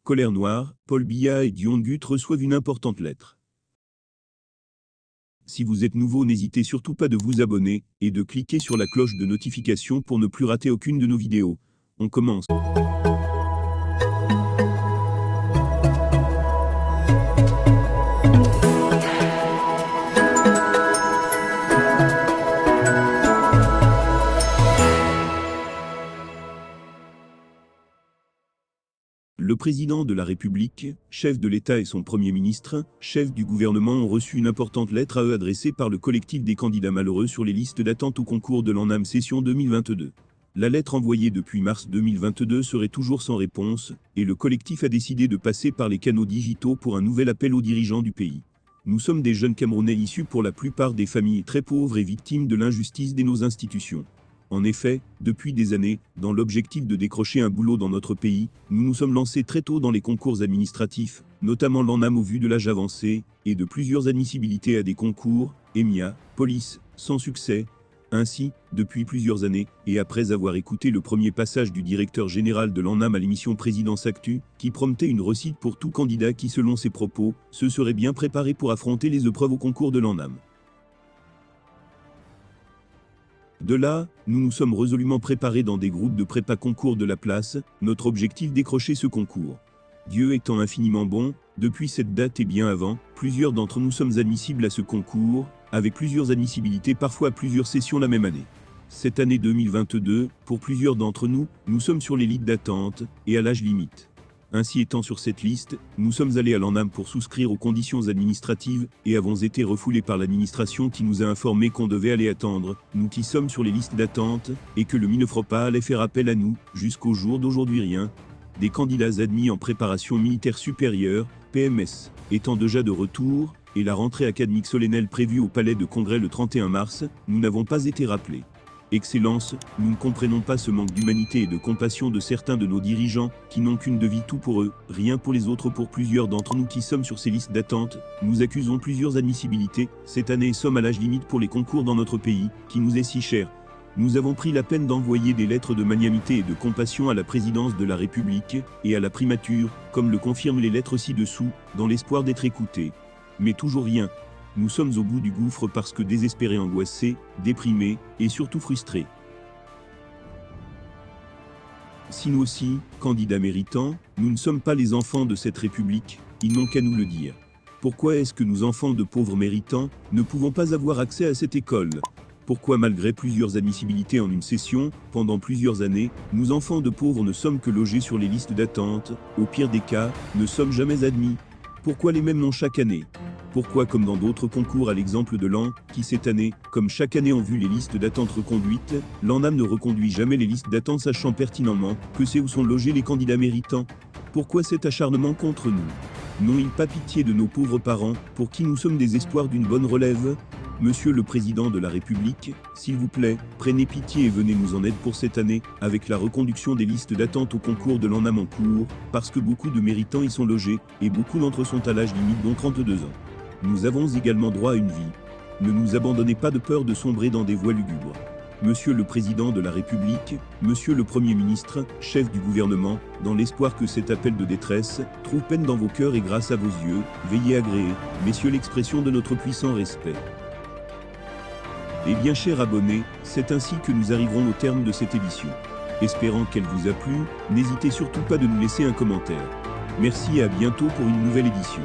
Colère noire, Paul Biya et Dion Gut reçoivent une importante lettre. Si vous êtes nouveau, n'hésitez surtout pas de vous abonner et de cliquer sur la cloche de notification pour ne plus rater aucune de nos vidéos. On commence. Le président de la République, chef de l'État et son Premier ministre, chef du gouvernement ont reçu une importante lettre à eux adressée par le collectif des candidats malheureux sur les listes d'attente au concours de l'ANAM session 2022. La lettre envoyée depuis mars 2022 serait toujours sans réponse, et le collectif a décidé de passer par les canaux digitaux pour un nouvel appel aux dirigeants du pays. Nous sommes des jeunes Camerounais issus pour la plupart des familles très pauvres et victimes de l'injustice de nos institutions. En effet, depuis des années, dans l'objectif de décrocher un boulot dans notre pays, nous nous sommes lancés très tôt dans les concours administratifs, notamment l'ANAM au vu de l'âge avancé, et de plusieurs admissibilités à des concours, EMIA, police, sans succès. Ainsi, depuis plusieurs années, et après avoir écouté le premier passage du directeur général de l'ANAM à l'émission Présidence Actu, qui promettait une réussite pour tout candidat qui, selon ses propos, se serait bien préparé pour affronter les épreuves au concours de l'ANAM. De là, nous nous sommes résolument préparés dans des groupes de prépa concours de la place, notre objectif décrocher ce concours. Dieu étant infiniment bon, depuis cette date et bien avant, plusieurs d'entre nous sommes admissibles à ce concours, avec plusieurs admissibilités parfois à plusieurs sessions la même année. Cette année 2022, pour plusieurs d'entre nous, nous sommes sur les listes d'attente, et à l'âge limite. Ainsi étant sur cette liste, nous sommes allés à l'ANAM pour souscrire aux conditions administratives et avons été refoulés par l'administration qui nous a informé qu'on devait aller attendre, nous qui sommes sur les listes d'attente, et que le MINEFROPA allait faire appel à nous, jusqu'au jour d'aujourd'hui rien. Des candidats admis en préparation militaire supérieure, PMS, étant déjà de retour, et la rentrée académique solennelle prévue au Palais de Congrès le 31 mars, nous n'avons pas été rappelés. Excellence, nous ne comprenons pas ce manque d'humanité et de compassion de certains de nos dirigeants, qui n'ont qu'une devise tout pour eux, rien pour les autres. Pour plusieurs d'entre nous qui sommes sur ces listes d'attente, nous accusons plusieurs admissibilités, cette année sommes à l'âge limite pour les concours dans notre pays, qui nous est si cher. Nous avons pris la peine d'envoyer des lettres de magnanimité et de compassion à la présidence de la République, et à la primature, comme le confirment les lettres ci-dessous, dans l'espoir d'être écoutés. Mais toujours rien. Nous sommes au bout du gouffre parce que désespérés, angoissés, déprimés, et surtout frustrés. Si nous aussi, candidats méritants, nous ne sommes pas les enfants de cette République, ils n'ont qu'à nous le dire. Pourquoi est-ce que nous, enfants de pauvres méritants, ne pouvons pas avoir accès à cette école ? Pourquoi, malgré plusieurs admissibilités en une session, pendant plusieurs années, nous, enfants de pauvres, ne sommes que logés sur les listes d'attente, au pire des cas, ne sommes jamais admis ? Pourquoi les mêmes noms chaque année ? Pourquoi, comme dans d'autres concours à l'exemple de l'AN, qui cette année, comme chaque année ont vu les listes d'attente reconduites, l'ANAM ne reconduit jamais les listes d'attente sachant pertinemment que c'est où sont logés les candidats méritants ? Pourquoi cet acharnement contre nous ? N'ont-ils pas pitié de nos pauvres parents, pour qui nous sommes des espoirs d'une bonne relève ? Monsieur le Président de la République, s'il vous plaît, prenez pitié et venez nous en aide pour cette année, avec la reconduction des listes d'attente au concours de l'ANAM en cours, parce que beaucoup de méritants y sont logés, et beaucoup d'entre eux sont à l'âge limite dont 32 ans. Nous avons également droit à une vie. Ne nous abandonnez pas de peur de sombrer dans des voies lugubres. Monsieur le Président de la République, Monsieur le Premier ministre, chef du gouvernement, dans l'espoir que cet appel de détresse trouve peine dans vos cœurs et grâce à vos yeux, veuillez agréer, messieurs, l'expression de notre puissant respect. Et bien chers abonnés, c'est ainsi que nous arriverons au terme de cette édition. Espérant qu'elle vous a plu, n'hésitez surtout pas de nous laisser un commentaire. Merci et à bientôt pour une nouvelle édition.